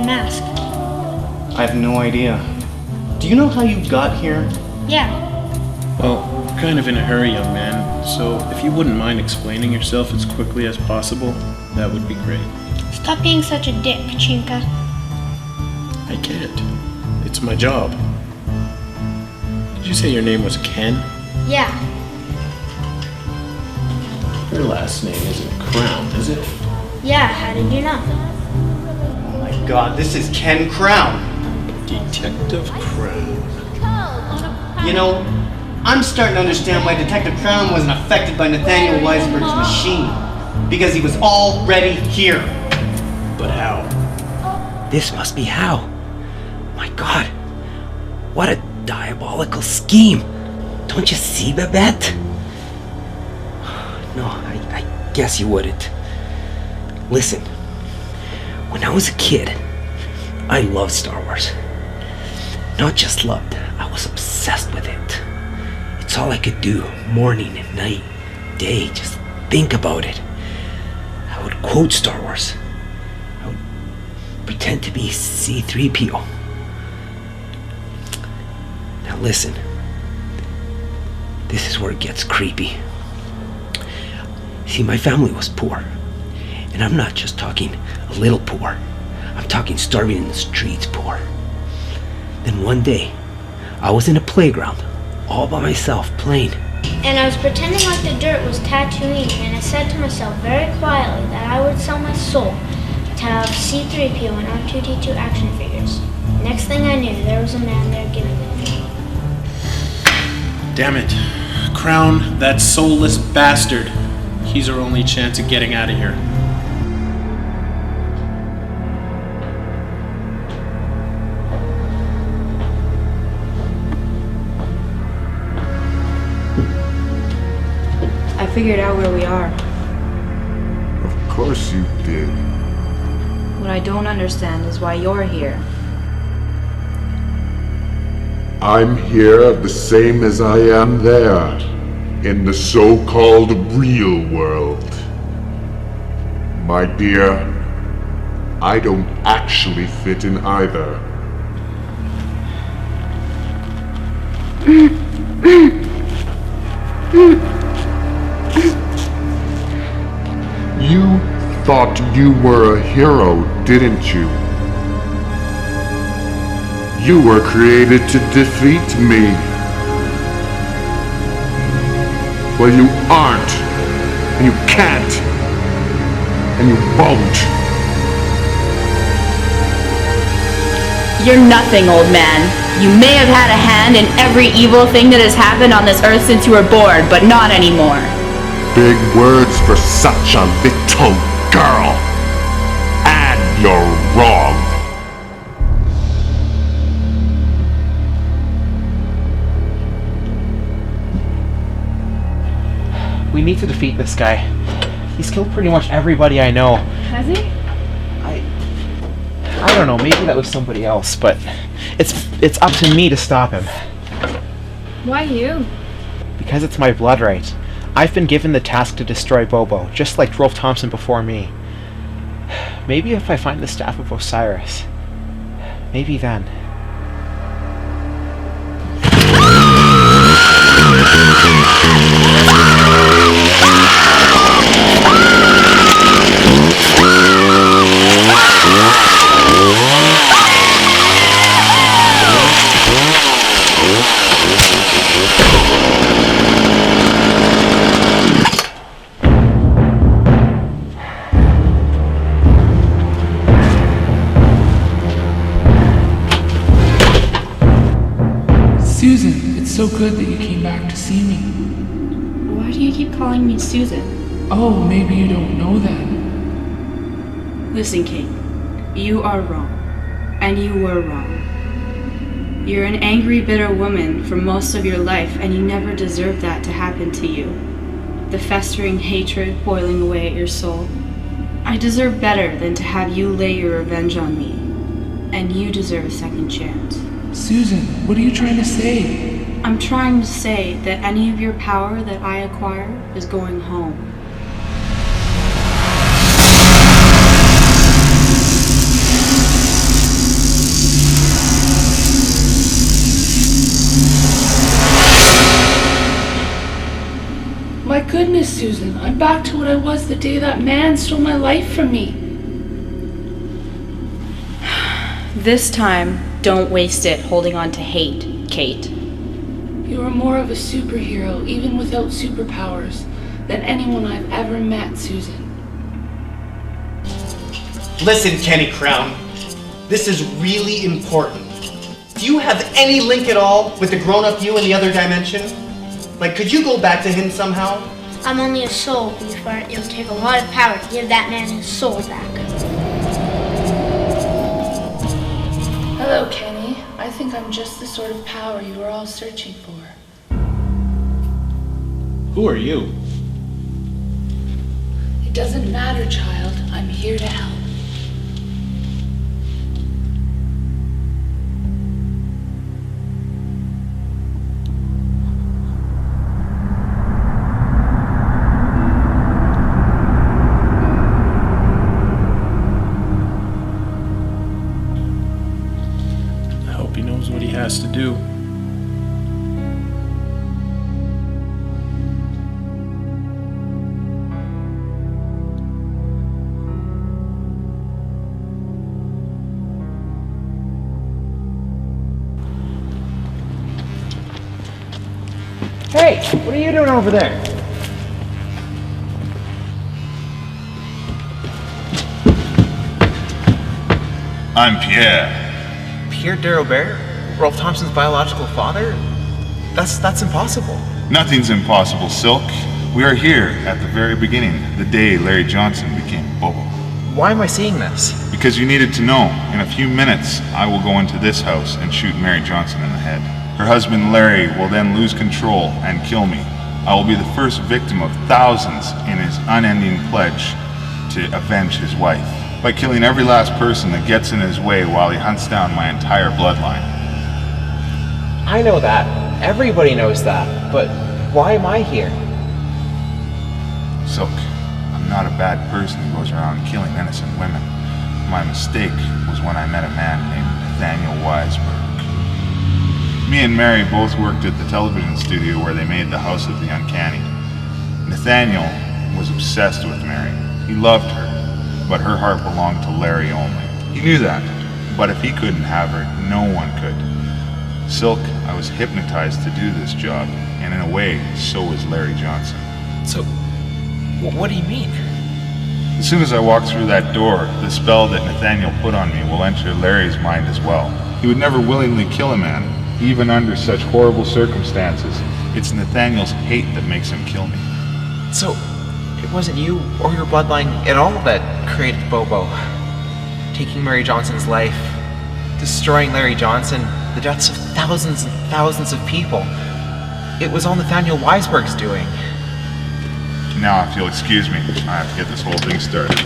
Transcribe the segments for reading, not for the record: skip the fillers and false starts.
mask? I have no idea. Do you know how you got here? Yeah. Well, we're kind of in a hurry, young man, so if you wouldn't mind explaining yourself as quickly as possible, that would be great. Stop being such a dick, Cheenkaw. I can't. It's my job. Did you say your name was Ken? Yeah. Your last name isn't Crown, is it? Yeah, how did you know? Oh my god, this is Ken Crown. Detective Crown. You know, I'm starting to understand why Detective Crown wasn't affected by Nathaniel Weisberg's machine. Because he was already here. But how? This must be how. My god. What a diabolical scheme. Don't you see, Babette? No, I guess you wouldn't. Listen, when I was a kid, I loved Star Wars. Not just loved, I was obsessed with it. It's all I could do, morning and night, day, just think about it. I would quote Star Wars. I would pretend to be C-3PO. Now listen, this is where it gets creepy. See, my family was poor. And I'm not just talking a little poor. I'm talking starving in the streets poor. Then one day, I was in a playground, all by myself, playing. And I was pretending like the dirt was Tatooine, and I said to myself very quietly that I would sell my soul to have C-3PO and R2-D2 action figures. Next thing I knew, there was a man there giving them to me. Damn it. Crown, that soulless bastard. He's our only chance of getting out of here. I figured out where we are. Of course you did. What I don't understand is why you're here. I'm here the same as I am there, in the so-called real world. My dear, I don't actually fit in either. You thought you were a hero, didn't you? You were created to defeat me. Well, you aren't, and you can't, and you won't. You're nothing, old man. You may have had a hand in every evil thing that has happened on this earth since you were born, but not anymore. Big words for such a little girl. And you're wrong. We need to defeat this guy. He's killed pretty much everybody I know. Has he? I don't know, maybe that was somebody else, but it's up to me to stop him. Why you? Because it's my blood right. I've been given the task to destroy Bobo, just like Rolf Thompson before me. Maybe if I find the Staff of Osiris. Maybe then. Susan, it's so good that you came back to see me. Why do you keep calling me Susan? Oh, maybe you don't know that. Listen, King. You are wrong. And you were wrong. You're an angry, bitter woman for most of your life, and you never deserved that to happen to you. The festering hatred boiling away at your soul. I deserve better than to have you lay your revenge on me. And you deserve a second chance. Susan, what are you trying to say? I'm trying to say that any of your power that I acquire is going home. goodness, Susan, I'm back to what I was the day that man stole my life from me. This time, don't waste it holding on to hate, Kate. You are more of a superhero, even without superpowers, than anyone I've ever met, Susan. Listen, Kenny Crown. This is really important. Do you have any link at all with the grown-up you in the other dimension? Like, could you go back to him somehow? I'm only a soul, Beefart. It would take a lot of power to give that man his soul back. Hello, Kenny. I think I'm just the sort of power you were all searching for. Who are you? It doesn't matter, child. I'm here to help. What he has to do. Hey, what are you doing over there? I'm Pierre. Pierre Darrobert? Rolf Thompson's biological father? That's impossible. Nothing's impossible, Silk. We are here at the very beginning, the day Larry Johnson became Bobo. Why am I seeing this? Because you needed to know. In a few minutes, I will go into this house and shoot Mary Johnson in the head. Her husband Larry will then lose control and kill me. I will be the first victim of thousands in his unending pledge to avenge his wife, by killing every last person that gets in his way while he hunts down my entire bloodline. I know that. Everybody knows that. But why am I here? Silk, I'm not a bad person who goes around killing innocent women. My mistake was when I met a man named Nathaniel Weisberg. Me and Mary both worked at the television studio where they made the House of the Uncanny. Nathaniel was obsessed with Mary. He loved her, but her heart belonged to Larry only. He knew that, but if he couldn't have her, no one could. Silk, I was hypnotized to do this job, and in a way, so was Larry Johnson. So, what do you mean? As soon as I walk through that door, the spell that Nathaniel put on me will enter Larry's mind as well. He would never willingly kill a man, even under such horrible circumstances. It's Nathaniel's hate that makes him kill me. So, it wasn't you or your bloodline at all that created Bobo. Taking Mary Johnson's life, destroying Larry Johnson, the deaths of thousands and thousands of people. It was all Nathaniel Weisberg's doing. Now, if you'll excuse me, I have to get this whole thing started.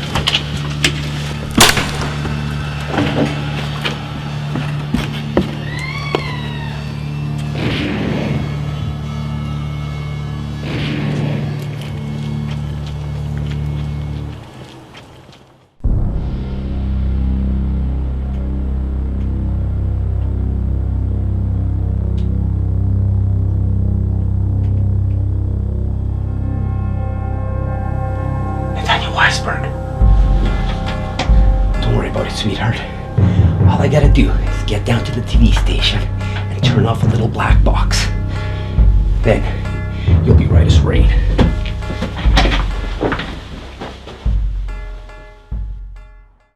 Don't worry about it, sweetheart. All I gotta do is get down to the TV station and turn off a little black box. Then, you'll be right as rain.